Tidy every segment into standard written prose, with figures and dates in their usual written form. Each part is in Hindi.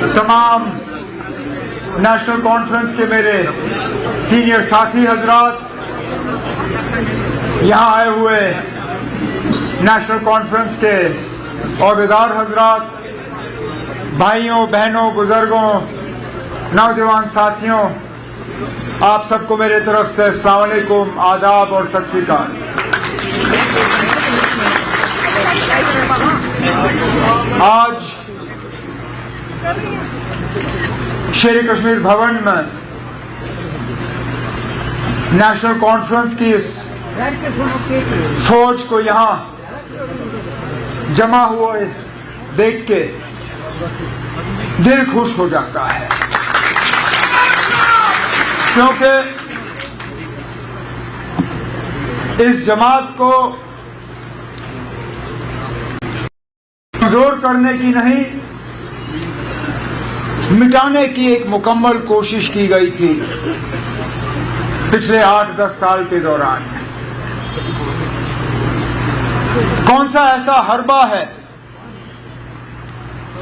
तमाम नेशनल कॉन्फ्रेंस के मेरे सीनियर साथी हजरात, यहाँ आए हुए नेशनल कॉन्फ्रेंस के ओहदेदार हजरात, भाइयों बहनों बुजुर्गों नौजवान साथियों, आप सबको मेरे तरफ से अस्सलाम वालेकुम, आदाब और सत श्री अकाल। आज शेर कश्मीर भवन में नेशनल कॉन्फ्रेंस की इस फौज को यहाँ जमा हुए देख के दिल खुश हो जाता है, क्योंकि इस जमात को कमजोर करने की नहीं, मिटाने की एक मुकम्मल कोशिश की गई थी पिछले 8-10 साल के दौरान। कौन सा ऐसा हरबा है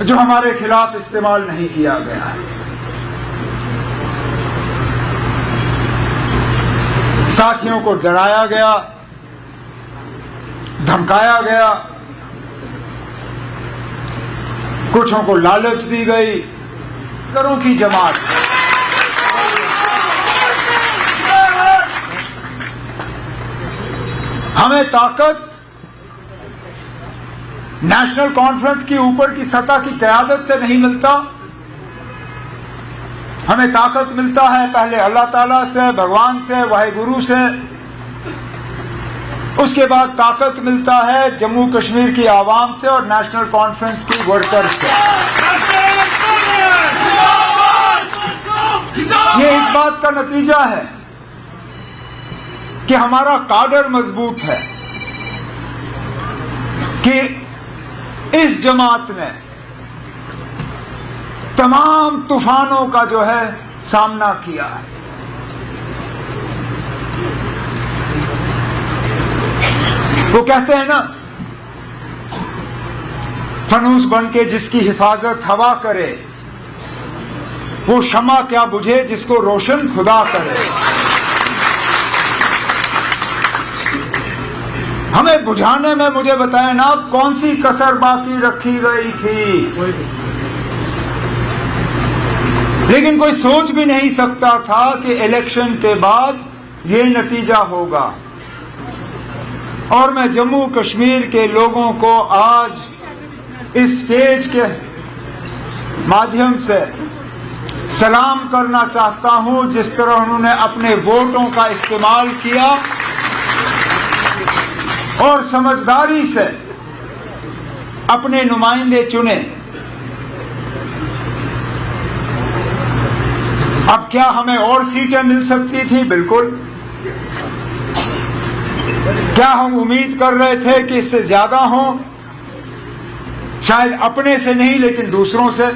जो हमारे खिलाफ इस्तेमाल नहीं किया गया? साथियों को डराया गया, धमकाया गया, कुछों को लालच दी गई, करों की जमात। हमें ताकत नेशनल कॉन्फ्रेंस की ऊपर की सतह की क़यादत से नहीं मिलता, हमें ताकत मिलता है पहले अल्लाह ताला से, भगवान से, वाहिगुरु से, उसके बाद ताकत मिलता है जम्मू कश्मीर की आवाम से और नेशनल कॉन्फ्रेंस की वर्कर से। ये इस बात का नतीजा है कि हमारा काडर मजबूत है, कि इस जमात ने तमाम तूफानों का जो है सामना किया। वो कहते हैं ना, फनूस बन के जिसकी हिफाजत हवा करे, वो शमा क्या बुझे जिसको रोशन खुदा करे। हमें बुझाने में मुझे बताएं ना, कौन सी कसर बाकी रखी गई थी? लेकिन कोई सोच भी नहीं सकता था कि इलेक्शन के बाद ये नतीजा होगा। और मैं जम्मू कश्मीर के लोगों को आज इस स्टेज के माध्यम से सलाम करना चाहता हूं, जिस तरह उन्होंने अपने वोटों का इस्तेमाल किया और समझदारी से अपने नुमाइंदे चुने। अब क्या हमें और सीटें मिल सकती थी? बिल्कुल। क्या हम उम्मीद कर रहे थे कि इससे ज्यादा हो? शायद अपने से नहीं, लेकिन दूसरों से।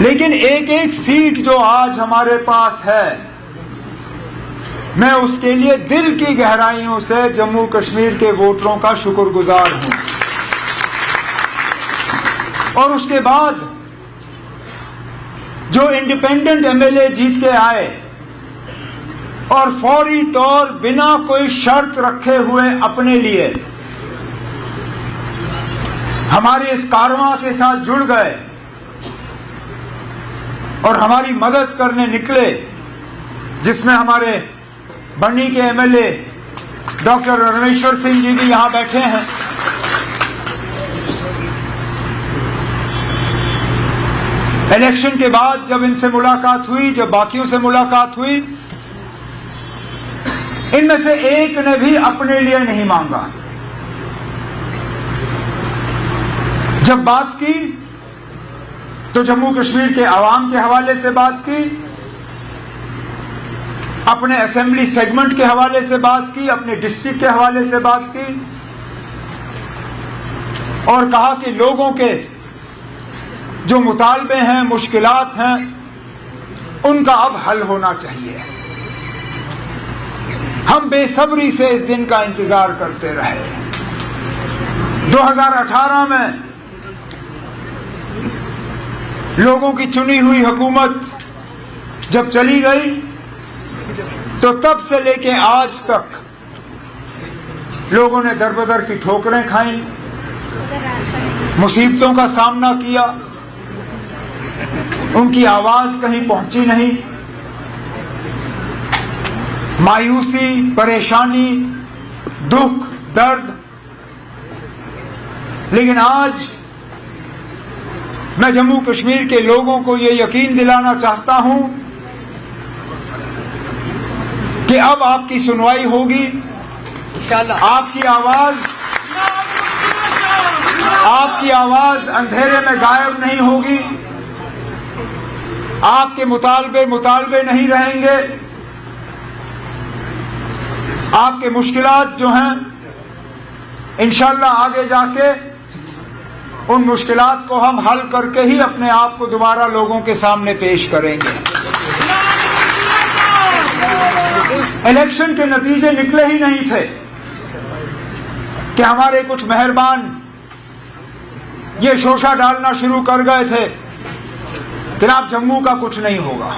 लेकिन एक एक सीट जो आज हमारे पास है, मैं उसके लिए दिल की गहराइयों से जम्मू कश्मीर के वोटरों का शुक्रगुजार हूं। और उसके बाद जो इंडिपेंडेंट एमएलए जीत के आए और फौरी तौर बिना कोई शर्त रखे हुए अपने लिए हमारे इस कारवां के साथ जुड़ गए और हमारी मदद करने निकले, जिसमें हमारे बन्नी के एमएलए डॉक्टर रणेश्वर सिंह जी भी यहां बैठे हैं। इलेक्शन के बाद जब इनसे मुलाकात हुई, जब बाकियों से मुलाकात हुई, इनमें से एक ने भी अपने लिए नहीं मांगा। जब बात की तो जम्मू कश्मीर के आवाम के हवाले से बात की, अपने असेंबली सेगमेंट के हवाले से बात की, अपने डिस्ट्रिक्ट के हवाले से बात की और कहा कि लोगों के जो मुतालबे हैं, मुश्किलात हैं, उनका अब हल होना चाहिए। हम बेसब्री से इस दिन का इंतजार करते रहे। 2018 में लोगों की चुनी हुई हुकूमत जब चली गई तो तब से लेके आज तक लोगों ने दर-बदर की ठोकरें खाई, मुसीबतों का सामना किया, उनकी आवाज कहीं पहुंची नहीं। मायूसी, परेशानी, दुख, दर्द। लेकिन आज मैं जम्मू कश्मीर के लोगों को ये यकीन दिलाना चाहता हूं कि अब आपकी सुनवाई होगी, आपकी आवाज अंधेरे में गायब नहीं होगी, आपके मुतालबे नहीं रहेंगे, आपके मुश्किलात जो हैं इंशाअल्लाह आगे जाके उन मुश्किलात को हम हल करके ही अपने आप को दोबारा लोगों के सामने पेश करेंगे। इलेक्शन के नतीजे निकले ही नहीं थे कि हमारे कुछ मेहरबान ये शोषा डालना शुरू कर गए थे कि अब जम्मू का कुछ नहीं होगा,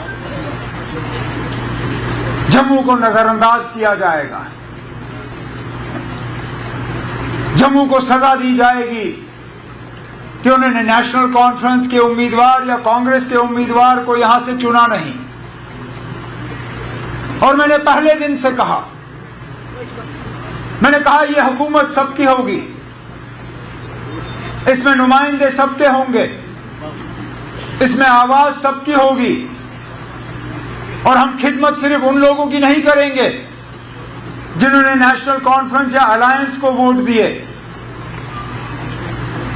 जम्मू को नजरअंदाज किया जाएगा, जम्मू को सजा दी जाएगी कि उन्होंने नेशनल कॉन्फ्रेंस के उम्मीदवार या कांग्रेस के उम्मीदवार को यहां से चुना नहीं। और मैंने पहले दिन से कहा, मैंने कहा यह हुकूमत सबकी होगी, इसमें नुमाइंदे सबके होंगे, इसमें आवाज सबकी होगी और हम खिदमत सिर्फ उन लोगों की नहीं करेंगे जिन्होंने नेशनल कॉन्फ्रेंस या अलायंस को वोट दिए।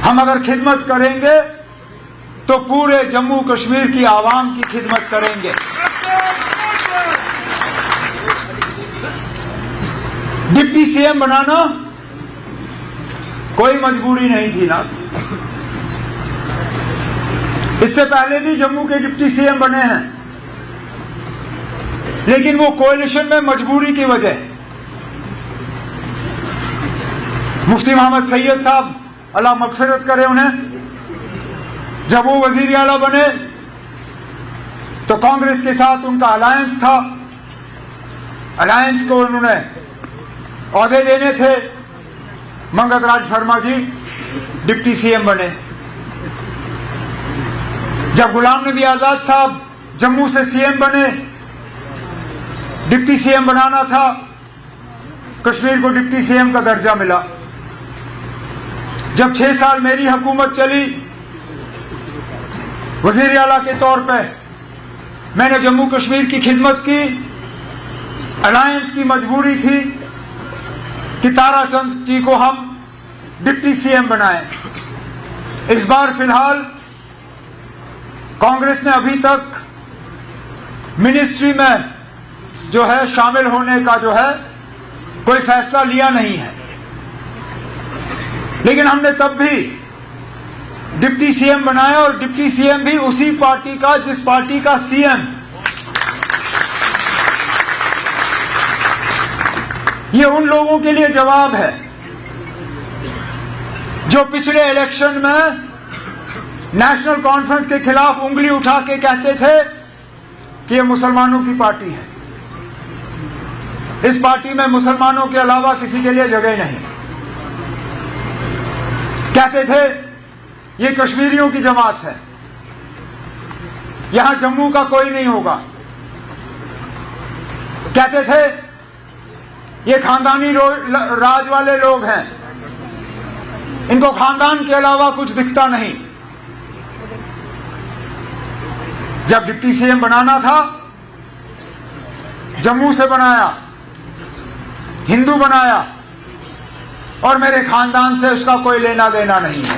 हम अगर खिदमत करेंगे तो पूरे जम्मू कश्मीर की आवाम की खिदमत करेंगे। डिप्टी सीएम बनाना कोई मजबूरी नहीं थी ना। इससे पहले भी जम्मू के डिप्टी सीएम बने हैं, लेकिन वो कोalition में मजबूरी की वजह। मुफ्ती मोहम्मद सैयद साहब अल्लाह मगफिरत करे उन्हें, जब वो वजीर आला बने तो कांग्रेस के साथ उनका अलायंस था, अलायंस को उन्होंने औहदे देने थे। मंगत राज शर्मा जी डिप्टी सीएम बने। जब गुलाम नबी आजाद साहब जम्मू से सीएम बने, डिप्टी सीएम बनाना था, कश्मीर को डिप्टी सीएम का दर्जा मिला। जब 6 साल मेरी हुकूमत चली वजीर आला के तौर पे, मैंने जम्मू कश्मीर की खिदमत की। अलायंस की मजबूरी थी कि ताराचंद जी को हम डिप्टी सीएम बनाएं। इस बार फिलहाल कांग्रेस ने अभी तक मिनिस्ट्री में जो है शामिल होने का जो है कोई फैसला लिया नहीं है, लेकिन हमने तब भी डिप्टी सीएम बनाया और डिप्टी सीएम भी उसी पार्टी का जिस पार्टी का सीएम। ये उन लोगों के लिए जवाब है जो पिछले इलेक्शन में नेशनल कॉन्फ्रेंस के खिलाफ उंगली उठा के कहते थे कि ये मुसलमानों की पार्टी है, इस पार्टी में मुसलमानों के अलावा किसी के लिए जगह नहीं। कहते थे ये कश्मीरियों की जमात है, यहां जम्मू का कोई नहीं होगा। कहते थे ये खानदानी राज वाले लोग हैं, इनको खानदान के अलावा कुछ दिखता नहीं। जब डिप्टी सीएम बनाना था, जम्मू से बनाया, हिंदू बनाया और मेरे खानदान से उसका कोई लेना देना नहीं है।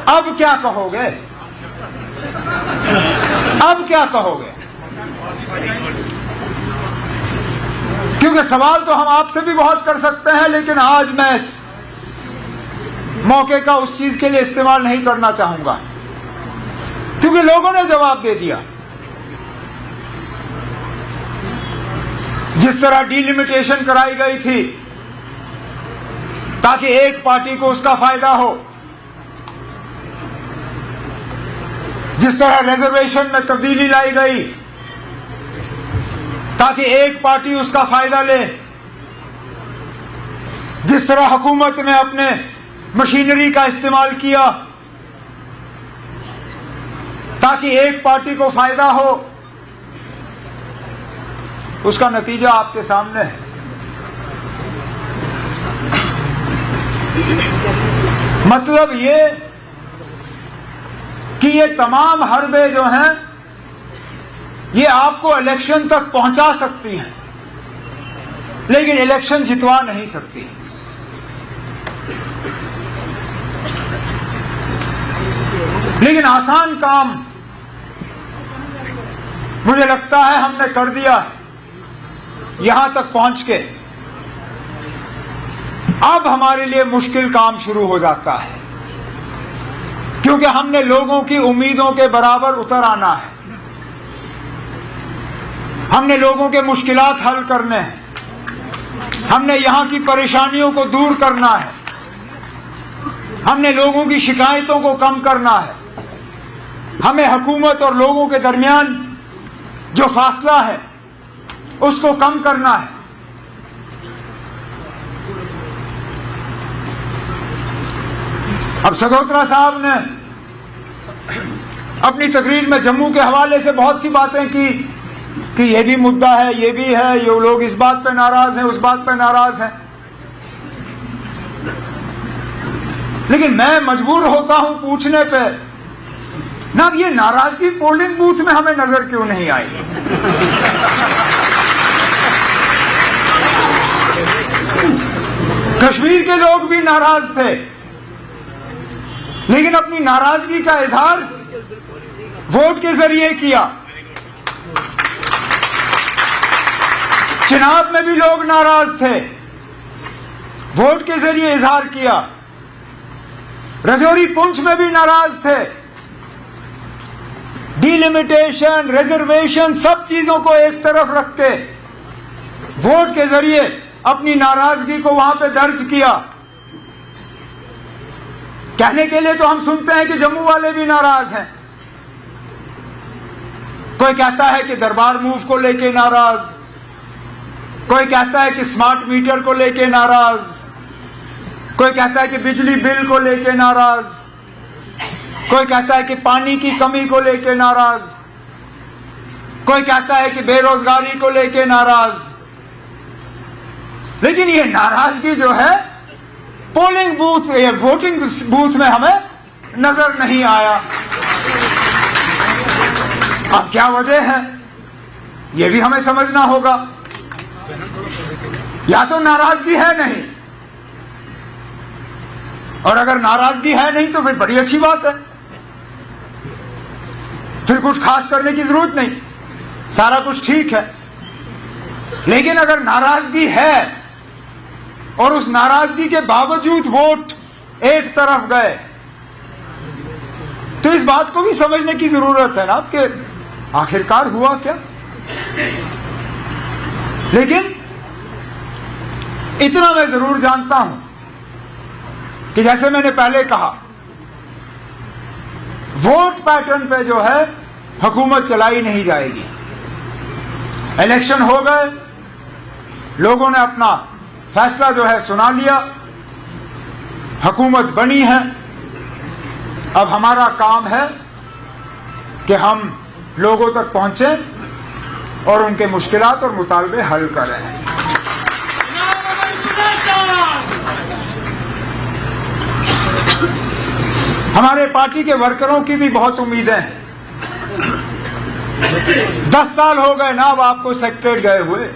अब क्या कहोगे? अब क्या कहोगे? क्योंकि सवाल तो हम आपसे भी बहुत कर सकते हैं, लेकिन आज मैं इस मौके का उस चीज के लिए इस्तेमाल नहीं करना चाहूंगा, क्योंकि लोगों ने जवाब दे दिया। जिस तरह डिलिमिटेशन कराई गई थी ताकि एक पार्टी को उसका फायदा हो। जिस तरह रिजर्वेशन में तब्दीली लाई गई ताकि एक पार्टी उसका फायदा ले, जिस तरह हुकूमत ने अपने मशीनरी का इस्तेमाल किया ताकि एक पार्टी को फायदा हो, उसका नतीजा आपके सामने है। मतलब ये कि ये तमाम हरबे जो हैं ये आपको इलेक्शन तक पहुंचा सकती हैं, लेकिन इलेक्शन जितवा नहीं सकती। लेकिन आसान काम मुझे लगता है हमने कर दिया है यहां तक पहुंच के। अब हमारे लिए मुश्किल काम शुरू हो जाता है, क्योंकि हमने लोगों की उम्मीदों के बराबर उतर आना है। हमने लोगों के मुश्किलात हल करने हैं, हमने यहां की परेशानियों को दूर करना है, हमने लोगों की शिकायतों को कम करना है, हमें हुकूमत और लोगों के दरमियान जो फासला है उसको कम करना है। अब सगोत्रा साहब ने अपनी तकरीर में जम्मू के हवाले से बहुत सी बातें की कि ये भी मुद्दा है, ये भी है, ये लोग इस बात पे नाराज हैं, उस बात पे नाराज हैं। लेकिन मैं मजबूर होता हूं पूछने पे, ना ये नाराजगी पोलिंग बूथ में हमें नजर क्यों नहीं आई? कश्मीर के लोग भी नाराज थे, लेकिन अपनी नाराजगी का इजहार वोट के जरिए किया। चिनाब में भी लोग नाराज थे, वोट के जरिए इजहार किया। रजौरी पुंछ में भी नाराज थे। डिलिमिटेशन, रिजर्वेशन, सब चीजों को एक तरफ रख के वोट के जरिए अपनी नाराजगी को वहां पे दर्ज किया। कहने के लिए तो हम सुनते हैं कि जम्मू वाले भी नाराज हैं। कोई कहता है कि दरबार मूव को लेके नाराज, कोई कहता है कि स्मार्ट मीटर को लेके नाराज, कोई कहता है कि बिजली बिल को लेके नाराज, कोई कहता है कि पानी की कमी को लेके नाराज, कोई कहता है कि बेरोजगारी को लेके नाराज। लेकिन ये नाराजगी जो है पोलिंग बूथ या वोटिंग बूथ में हमें नजर नहीं आया। अब क्या वजह है ये भी हमें समझना होगा। या तो नाराजगी है नहीं, और अगर नाराजगी है नहीं तो फिर बड़ी अच्छी बात है, फिर कुछ खास करने की जरूरत नहीं, सारा कुछ ठीक है। लेकिन अगर नाराजगी है और उस नाराजगी के बावजूद वोट एक तरफ गए, तो इस बात को भी समझने की जरूरत है ना कि आखिरकार हुआ क्या। लेकिन इतना मैं जरूर जानता हूं कि जैसे मैंने पहले कहा, वोट पैटर्न पे जो है हुकूमत चलाई नहीं जाएगी। इलेक्शन हो गए, लोगों ने अपना फैसला जो है सुना लिया, हुकूमत बनी है। अब हमारा काम है कि हम लोगों तक पहुंचे और उनके मुश्किलात और मुतालबे हल करें। हमारे पार्टी के वर्करों की भी बहुत उम्मीदें हैं। 10 साल हो गए ना अब आपको सेक्रेटरीट गए हुए,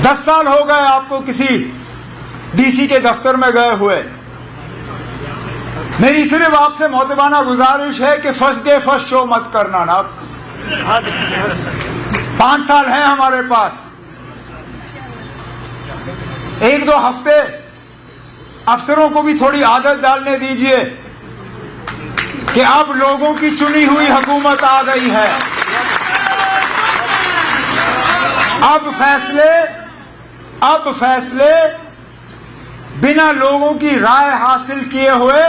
10 साल हो गए आपको किसी डीसी के दफ्तर में गए हुए। मेरी सिर्फ आपसे मोहतबाना गुजारिश है कि फर्स्ट डे फर्स्ट शो मत करना ना। 5 साल हैं हमारे पास, 1-2 हफ्ते अफसरों को भी थोड़ी आदत डालने दीजिए कि अब लोगों की चुनी हुई हुकूमत आ गई है। अब फैसले बिना लोगों की राय हासिल किए हुए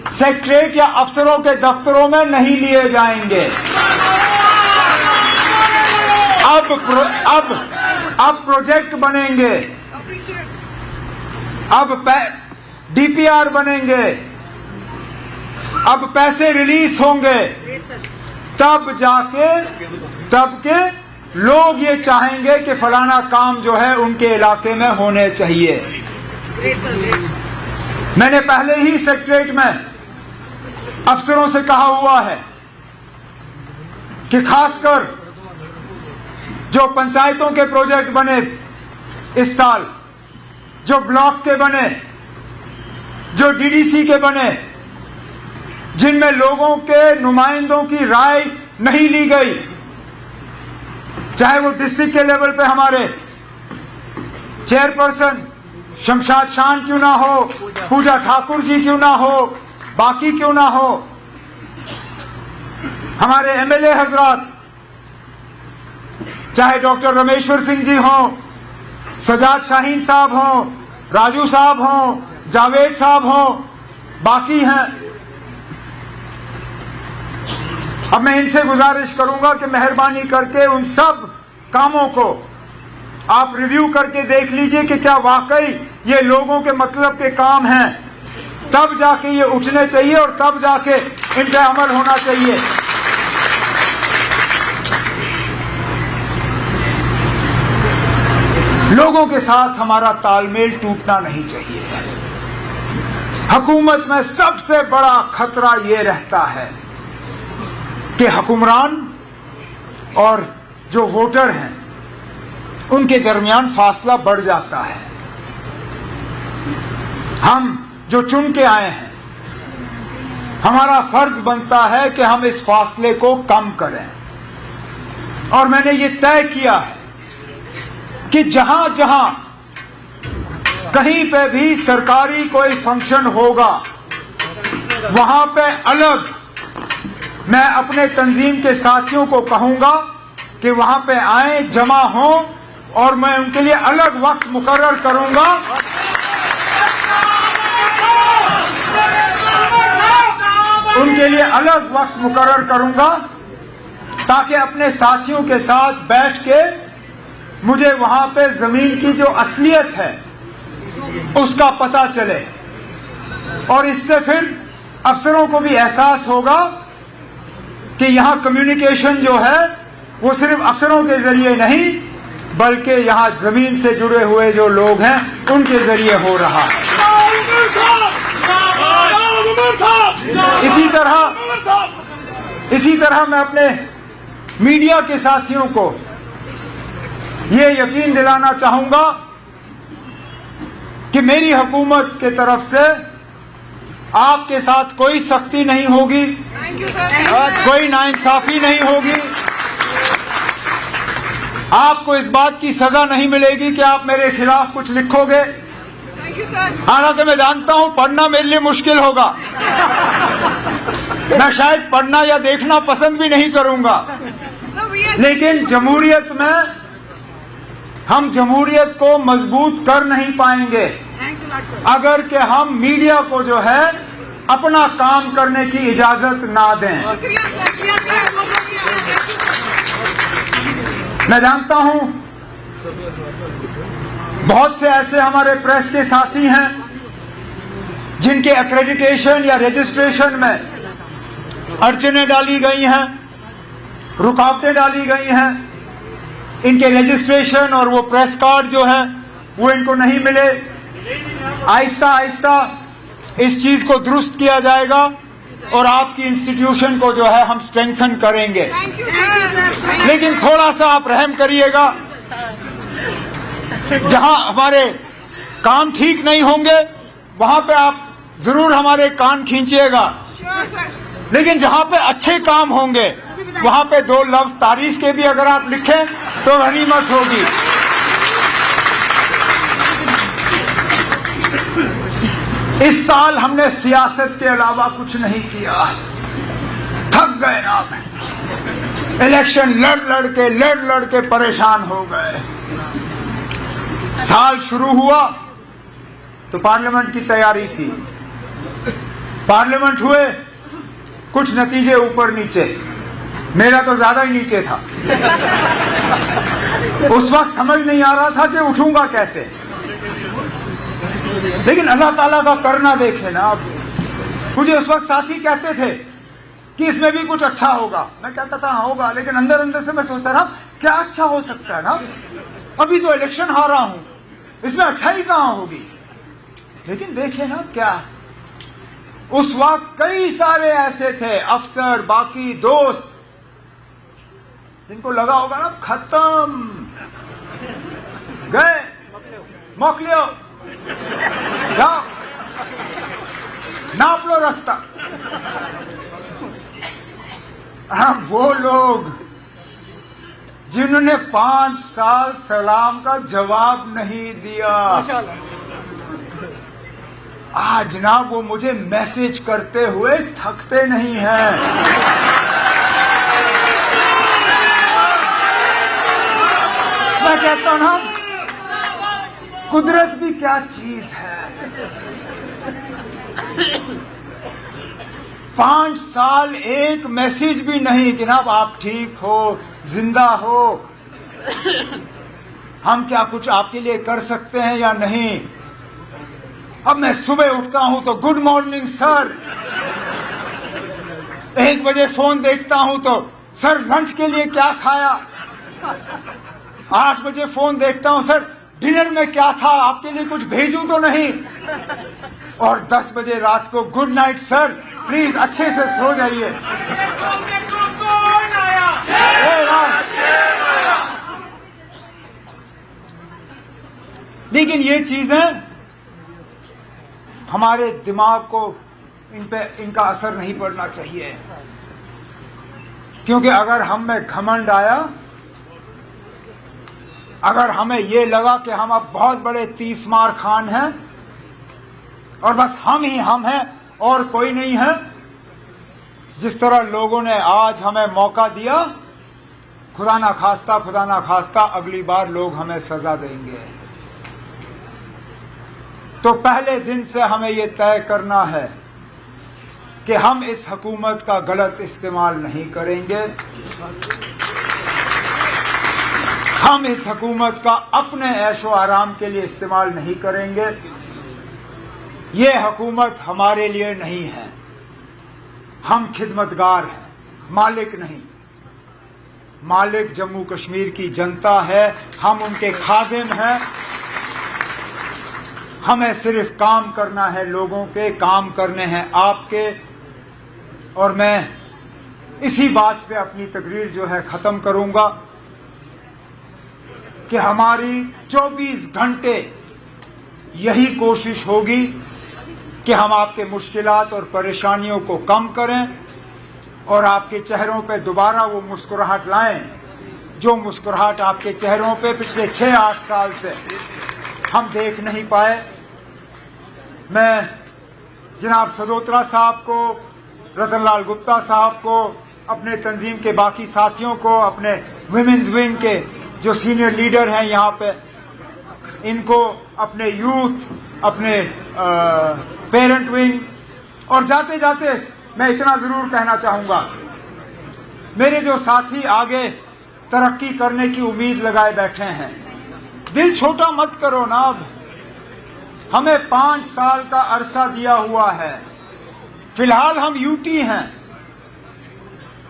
सेक्रेटरीट या अफसरों के दफ्तरों में नहीं लिए जाएंगे। अब प्रोजेक्ट बनेंगे, अब डीपीआर बनेंगे, अब पैसे रिलीज होंगे, तब के लोग ये चाहेंगे कि फलाना काम जो है उनके इलाके में होने चाहिए। मैंने पहले ही सेक्रेटरीट में अफसरों से कहा हुआ है कि खासकर जो पंचायतों के प्रोजेक्ट बने इस साल, जो ब्लॉक के बने, जो डीडीसी के बने, जिनमें लोगों के नुमाइंदों की राय नहीं ली गई, चाहे वो डिस्ट्रिक्ट के लेवल पे हमारे चेयरपर्सन शमशाद शान क्यों ना हो, पूजा ठाकुर जी क्यों ना हो, बाकी क्यों ना हो, हमारे एमएलए हजरात, चाहे डॉक्टर रमेश्वर सिंह जी हो, सजाद शाहीन साहब हो, राजू साहब हो, जावेद साहब हो, बाकी हैं। अब मैं इनसे गुजारिश करूंगा कि मेहरबानी करके उन सब कामों को आप रिव्यू करके देख लीजिए कि क्या वाकई ये लोगों के मतलब के काम हैं, तब जाके ये उठने चाहिए और तब जाके इन पे अमल होना चाहिए। लोगों के साथ हमारा तालमेल टूटना नहीं चाहिए। हुकूमत में सबसे बड़ा खतरा ये रहता है कि हुक्मरान और जो वोटर हैं उनके दरमियान फासला बढ़ जाता है। हम जो चुन के आए हैं, हमारा फर्ज बनता है कि हम इस फासले को कम करें। और मैंने ये तय किया है कि जहां जहां कहीं पे भी सरकारी कोई फंक्शन होगा, वहां पे अलग मैं अपने तंजीम के साथियों को कहूंगा कि वहां पे आए, जमा हों, और मैं उनके लिए अलग वक्त मुकर्रर करूंगा। उनके लिए अलग वक्त मुकर्रर करूंगा ताकि अपने साथियों के साथ बैठ के मुझे वहां पे जमीन की जो असलियत है उसका पता चले, और इससे फिर अफसरों को भी एहसास होगा कि यहां कम्युनिकेशन जो है वो सिर्फ अफसरों के जरिए नहीं बल्कि यहां जमीन से जुड़े हुए जो लोग हैं उनके जरिए हो रहा है। इसी तरह मैं अपने मीडिया के साथियों को ये यकीन दिलाना चाहूंगा कि मेरी हुकूमत के तरफ से आपके साथ कोई सख्ती नहीं होगी, कोई नाइंसाफी नहीं होगी। आपको इस बात की सजा नहीं मिलेगी कि आप मेरे खिलाफ कुछ लिखोगे। हालांकि मैं जानता हूं पढ़ना मेरे लिए मुश्किल होगा, मैं शायद पढ़ना या देखना पसंद भी नहीं करूंगा, लेकिन जमहूरियत में हम जमहूरियत को मजबूत कर नहीं पाएंगे अगर कि हम मीडिया को जो है अपना काम करने की इजाजत ना दें। मैं जानता हूं बहुत से ऐसे हमारे प्रेस के साथी हैं जिनके एक्रेडिटेशन या रजिस्ट्रेशन में अड़चनें डाली गई हैं, रुकावटें डाली गई हैं, इनके रजिस्ट्रेशन और वो प्रेस कार्ड जो है वो इनको नहीं मिले। आहिस्ता आहिस्ता इस चीज को दुरुस्त किया जाएगा और आपकी इंस्टीट्यूशन को जो है हम स्ट्रेंथन करेंगे। लेकिन थोड़ा सा आप रहम करिएगा, जहां हमारे काम ठीक नहीं होंगे वहां पे आप जरूर हमारे कान खींचिएगा, लेकिन जहां पे अच्छे काम होंगे वहां पे दो लफ्ज तारीफ के भी अगर आप लिखें तो गनीमत होगी। इस साल हमने सियासत के अलावा कुछ नहीं किया, थक गए ना। इलेक्शन लड़ लड़ के परेशान हो गए। साल शुरू हुआ तो पार्लियामेंट की तैयारी की। पार्लियामेंट हुए, कुछ नतीजे ऊपर नीचे, मेरा तो ज्यादा ही नीचे था। उस वक्त समझ नहीं आ रहा था कि उठूंगा कैसे, लेकिन अल्लाह ताला का करना देखे ना। अब मुझे उस वक्त साथी कहते थे कि इसमें भी कुछ अच्छा होगा, मैं कहता था हाँ होगा, लेकिन अंदर अंदर से मैं सोचता था क्या अच्छा हो सकता है ना, अभी तो इलेक्शन हारा हूं, इसमें अच्छाई कहां होगी। लेकिन देखे ना क्या, उस वक्त कई सारे ऐसे थे अफसर, बाकी दोस्त, जिनको लगा होगा ना खत्म, गए, मोकलियो, जाओ, नाप लो रास्ता। अब वो लोग जिन्होंने 5 साल सलाम का जवाब नहीं दिया, आज जनाब वो मुझे मैसेज करते हुए थकते नहीं हैं। मैं कहता हूं ना, कुदरत भी क्या चीज है। 5 साल एक मैसेज भी नहीं कि जनाब आप ठीक हो, जिंदा हो, हम क्या कुछ आपके लिए कर सकते हैं या नहीं। अब मैं सुबह उठता हूं तो गुड मॉर्निंग सर, 1 बजे फोन देखता हूं तो सर लंच के लिए क्या खाया, 8 बजे फोन देखता हूं सर डिनर में क्या था, आपके लिए कुछ भेजूं तो नहीं, और 10 बजे रात को गुड नाइट सर, प्लीज अच्छे से सो जाइए। लेकिन ये चीजें हमारे दिमाग को, इन पे इनका असर नहीं पड़ना चाहिए, क्योंकि अगर हम में घमंड आया, अगर हमें ये लगा कि हम अब बहुत बड़े 30 मार खान हैं और बस हम ही हम हैं और कोई नहीं है, जिस तरह लोगों ने आज हमें मौका दिया, खुदा ना खास्ता अगली बार लोग हमें सजा देंगे। तो पहले दिन से हमें यह तय करना है कि हम इस हुकूमत का गलत इस्तेमाल नहीं करेंगे, हम इस हुकूमत का अपने ऐशो आराम के लिए इस्तेमाल नहीं करेंगे। ये हुकूमत हमारे लिए नहीं है, हम खिदमतगार हैं, मालिक नहीं। मालिक जम्मू कश्मीर की जनता है, हम उनके खादिम हैं। हमें सिर्फ काम करना है, लोगों के काम करने हैं आपके। और मैं इसी बात पे अपनी तकरीर जो है खत्म करूंगा कि हमारी 24 घंटे यही कोशिश होगी कि हम आपके मुश्किलात और परेशानियों को कम करें और आपके चेहरों पे दोबारा वो मुस्कुराहट लाएं, जो मुस्कुराहट आपके चेहरों पे पिछले 6-8 साल से हम देख नहीं पाए। मैं जनाब सदोत्रा साहब को, रतन लाल गुप्ता साहब को, अपने तंजीम के बाकी साथियों को, अपने विमेंस विंग के जो सीनियर लीडर हैं यहाँ पे, इनको, अपने यूथ, अपने पेरेंट विंग, और जाते जाते मैं इतना जरूर कहना चाहूंगा, मेरे जो साथी आगे तरक्की करने की उम्मीद लगाए बैठे हैं, दिल छोटा मत करो ना। अब हमें 5 साल का अरसा दिया हुआ है, फिलहाल हम यूटी हैं,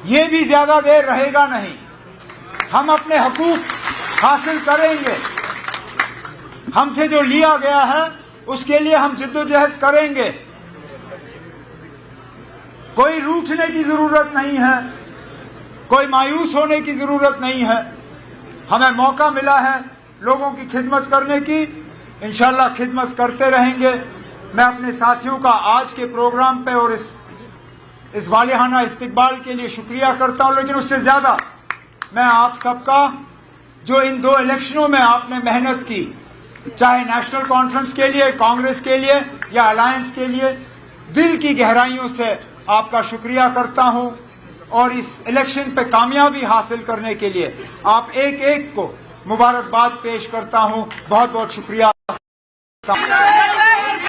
ये भी ज्यादा देर रहेगा नहीं, हम अपने हकूक हासिल करेंगे। हमसे जो लिया गया है उसके लिए हम जिद्दोजहद करेंगे, कोई रूठने की जरूरत नहीं है, कोई मायूस होने की जरूरत नहीं है। हमें मौका मिला है लोगों की खिदमत करने की, इंशाल्लाह खिदमत करते रहेंगे। मैं अपने साथियों का आज के प्रोग्राम पे और इस वालिहाना इस्तकबाल के लिए शुक्रिया करता हूं, लेकिन उससे ज्यादा मैं आप सबका, जो इन 2 इलेक्शनों में आपने मेहनत की, चाहे नेशनल कॉन्फ्रेंस के लिए, कांग्रेस के लिए या अलायंस के लिए, दिल की गहराइयों से आपका शुक्रिया करता हूं। और इस इलेक्शन पे कामयाबी हासिल करने के लिए आप एक एक को मुबारकबाद पेश करता हूं। बहुत बहुत शुक्रिया। सा-